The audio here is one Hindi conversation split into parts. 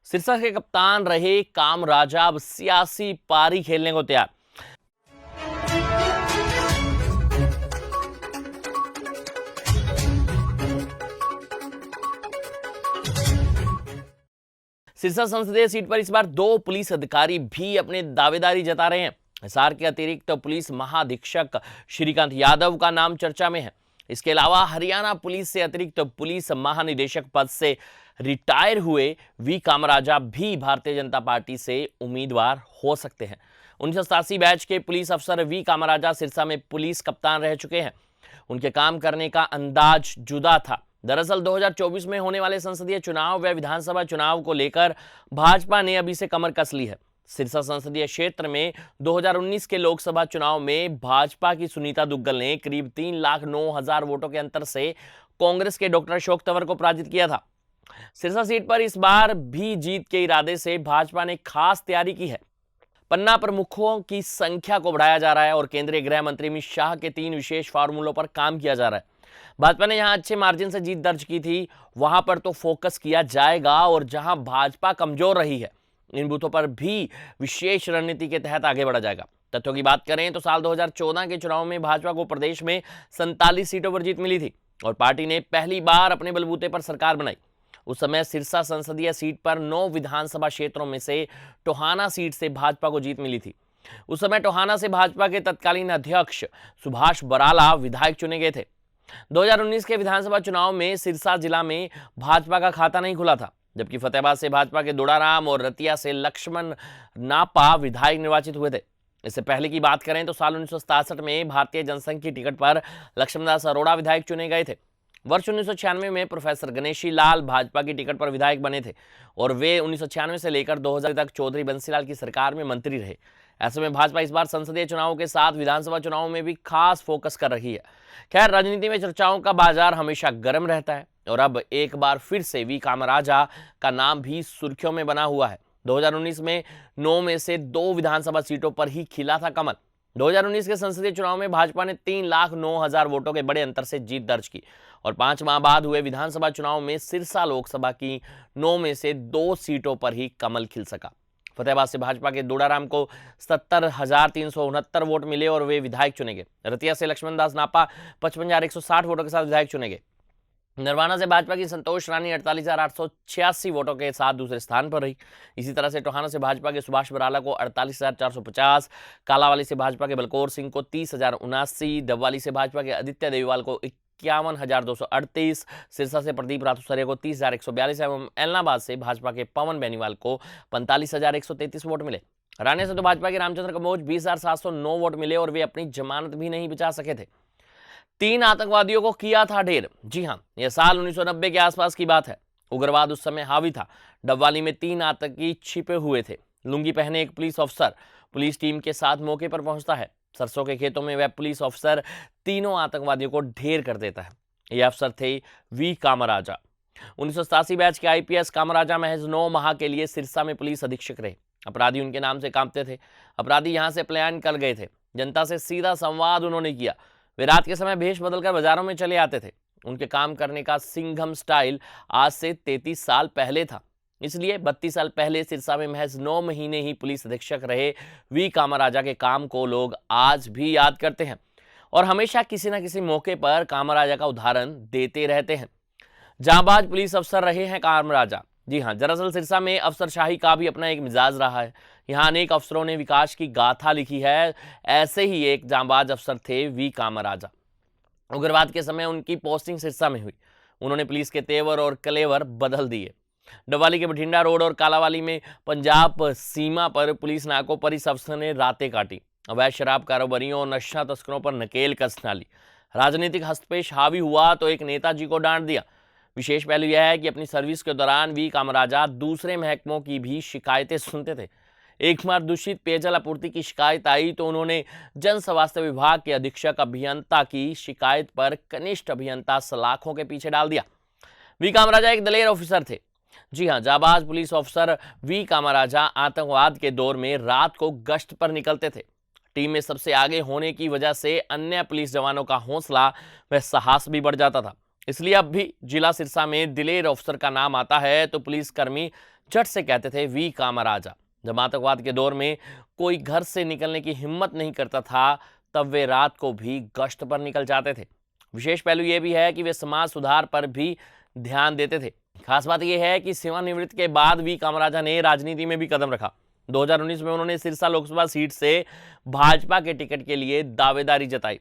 सिरसा के कप्तान रहे कामराजा अब सियासी पारी खेलने को तैयार। सिरसा संसदीय सीट पर इस बार 2 पुलिस अधिकारी भी अपने दावेदारी जता रहे हैं। हिसार के अतिरिक्त पुलिस महाधीक्षक श्रीकांत यादव का नाम चर्चा में है। इसके अलावा हरियाणा पुलिस से अतिरिक्त पुलिस महानिदेशक पद से रिटायर हुए वी कामराजा भी भारतीय जनता पार्टी से उम्मीदवार हो सकते हैं। 1987 बैच के पुलिस अफसर वी कामराजा सिरसा में पुलिस कप्तान रह चुके हैं। उनके काम करने का अंदाज जुदा था। दरअसल 2024 में होने वाले संसदीय चुनाव व विधानसभा चुनाव को लेकर भाजपा ने अभी से कमर कस ली है। सिरसा संसदीय क्षेत्र में 2019 के लोकसभा चुनाव में भाजपा की सुनीता दुग्गल ने करीब 3,09,000 वोटों के अंतर से कांग्रेस के डॉक्टर अशोक तंवर को पराजित किया था। सिरसा सीट पर इस बार भी जीत के इरादे से भाजपा ने खास तैयारी की है। पन्ना प्रमुखों की संख्या को बढ़ाया जा रहा है और केंद्रीय गृह मंत्री अमित शाह के 3 विशेष फार्मूलों पर काम किया जा रहा है। भाजपा ने यहां अच्छे मार्जिन से जीत दर्ज की थी, वहां पर तो फोकस किया जाएगा और जहां भाजपा कमजोर रही है इन बूथों पर भी विशेष रणनीति के तहत आगे बढ़ा जाएगा। तथ्यों की बात करें तो साल 2014 के चुनाव में भाजपा को प्रदेश में 47 सीटों पर जीत मिली थी और पार्टी ने पहली बार अपने बलबूते पर सरकार बनाई। उस समय सिरसा संसदीय सीट पर 9 विधानसभा क्षेत्रों में से टोहाना सीट से भाजपा को जीत मिली थी। उस समय टोहाना से भाजपा के तत्कालीन अध्यक्ष सुभाष बराला विधायक चुने गए थे। 2019 के विधानसभा चुनाव में सिरसा जिला में भाजपा का खाता नहीं खुला था, जबकि फतेहाबाद से भाजपा के दोड़ाराम और रतिया से लक्ष्मण नापा विधायक निर्वाचित हुए थे। इससे पहले की बात करें तो साल 1967 में भारतीय जनसंघ की टिकट पर लक्ष्मणदास अरोड़ा विधायक चुने गए थे। वर्ष 1996 में प्रोफेसर गणेशी लाल भाजपा की टिकट पर विधायक बने थे और वे 1996 से लेकर 2000 तक चौधरी बंसीलाल की सरकार में मंत्री रहे। ऐसे में भाजपा इस बार संसदीय चुनावों के साथ विधानसभा चुनावों में भी खास फोकस कर रही है। खैर, राजनीति में चर्चाओं का बाजार हमेशा गर्म रहता है और अब एक बार फिर से वी कामराजा का नाम भी सुर्खियों में बना हुआ है। 2019 में 9 में से 2 विधानसभा सीटों पर ही खिला था कमल। 2019 के संसदीय चुनाव में भाजपा ने 3,09,000 वोटों के बड़े अंतर से जीत दर्ज की और 5 माह बाद हुए विधानसभा चुनाव में सिरसा लोकसभा की 9 में से 2 सीटों पर ही कमल खिल सका। फतेहाबाद से भाजपा के दोड़ाराम को 77,369 वोट मिले और वे विधायक चुने गए। रतिया से लक्ष्मणदास नापा 55,160 वोटों के साथ विधायक चुने गए। नरवाना से भाजपा की संतोष रानी 48,886 वोटों के साथ दूसरे स्थान पर रही। इसी तरह से टोहाना से भाजपा के सुभाष बराला को 48,450, कालावाली से भाजपा के बलकौर सिंह को 30,079, डबवाली से भाजपा के आदित्य देवीवाल को 51,238, सिरसा से प्रदीप राथुसरिया को 30,142 एवं एलनाबाद से भाजपा के पवन बेनीवाल को 45,133 वोट मिले। राणे से तो भाजपा के रामचंद्र कम्बोज 20,709 वोट मिले और वे अपनी जमानत भी नहीं बचा सके थे। 3 आतंकवादियों को किया था ढेर। जी हां, यह साल 1990 के आसपास की बात है। उग्रवाद उस समय हावी था। डबवाली में 3 आतंकी छिपे हुए थे। लुंगी पहने एक पुलिस अफसर पुलिस टीम के साथ मौके पर पहुंचता है। सरसों के खेतों में वह पुलिस अफसर तीनों आतंकवादियों को ढेर कर देता है। यह अफसर थे वी कामराजा। 1987 बैच के आईपीएस कामराजा महज 9 माह के लिए सिरसा में पुलिस अधीक्षक रहे। अपराधी उनके नाम से कांपते थे। अपराधी यहां से पलायन कर गए थे। जनता से सीधा संवाद उन्होंने किया। वे रात के समय भेष बदलकर बाजारों में चले आते थे। उनके काम करने का सिंघम स्टाइल आज से 33 साल पहले था। इसलिए 32 साल पहले सिरसा में महज 9 महीने ही पुलिस अधीक्षक रहे वी कामराजा के काम को लोग आज भी याद करते हैं और हमेशा किसी न किसी मौके पर कामराजा का उदाहरण देते रहते हैं। जांबाज पुलिस अफसर रहे हैं कामराजा। जी हां, दरअसल सिरसा में अफसरशाही का भी अपना एक मिजाज रहा है। यहाँ अनेक अफसरों ने विकास की गाथा लिखी है। ऐसे ही एक जांबाज अफसर थे वी कामराजा। उग्रवाद के समय उनकी पोस्टिंग सिरसा में हुई। उन्होंने पुलिस के तेवर और कलेवर बदल दिए। डबवाली के बठिंडा रोड और कालावाली में पंजाब सीमा पर पुलिस नाकों पर इस अफसर ने रातें काटी। अवैध शराब कारोबारियों और नशा तस्करों पर नकेल कसना ली। राजनीतिक हस्तपेश हावी हुआ तो एक नेताजी को डांट दिया। विशेष पहलू यह है कि अपनी सर्विस के दौरान वी कामराजा दूसरे महकमों की भी शिकायतें सुनते थे। एक बार दूषित पेयजल आपूर्ति की शिकायत आई तो उन्होंने जन स्वास्थ्य विभाग के अधीक्षक अभियंता की शिकायत पर कनिष्ठ अभियंता सलाखों के पीछे डाल दिया। वी कामराजा एक दलेर ऑफिसर थे। जी हां, जाबाज पुलिस अफसर वी कामराजा आतंकवाद के दौर में रात को गश्त पर निकलते थे। टीम में सबसे आगे होने की वजह से अन्य पुलिस जवानों का हौसला व साहस भी बढ़ जाता था। इसलिए अब भी जिला सिरसा में दिलेर अफसर का नाम आता है तो पुलिसकर्मी झट से कहते थे वी कामराजा। जब आतंकवाद के दौर में कोई घर से निकलने की हिम्मत नहीं करता था तब वे रात को भी गश्त पर निकल जाते थे। विशेष पहलू यह भी है कि वे समाज सुधार पर भी ध्यान देते थे। खास बात यह है कि सेवानिवृत्ति के बाद वी कामराजा ने राजनीति में भी कदम रखा। 2019 में उन्होंने सिरसा लोकसभा सीट से भाजपा के टिकट के लिए दावेदारी जताई।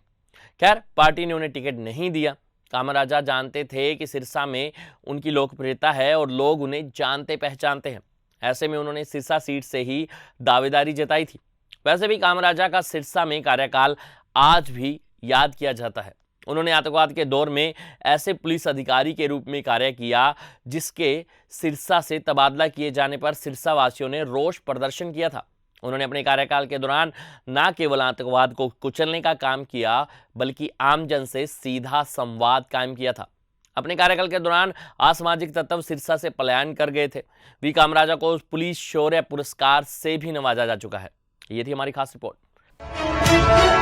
खैर, पार्टी ने उन्हें टिकट नहीं दिया। कामराजा जानते थे कि सिरसा में उनकी लोकप्रियता है और लोग उन्हें जानते पहचानते हैं। ऐसे में उन्होंने सिरसा सीट से ही दावेदारी जताई थी। वैसे भी कामराजा का सिरसा में कार्यकाल आज भी याद किया जाता है। उन्होंने आतंकवाद के दौर में ऐसे पुलिस अधिकारी के रूप में कार्य किया जिसके सिरसा से तबादला किए जाने पर सिरसा वासियों ने रोष प्रदर्शन किया था। उन्होंने अपने कार्यकाल के दौरान न केवल आतंकवाद को कुचलने का काम किया बल्कि आमजन से सीधा संवाद कायम किया था। अपने कार्यकाल के दौरान असामाजिक तत्व सिरसा से पलायन कर गए थे। वी कामराजा को पुलिस शौर्य पुरस्कार से भी नवाजा जा चुका है। ये थी हमारी खास रिपोर्ट।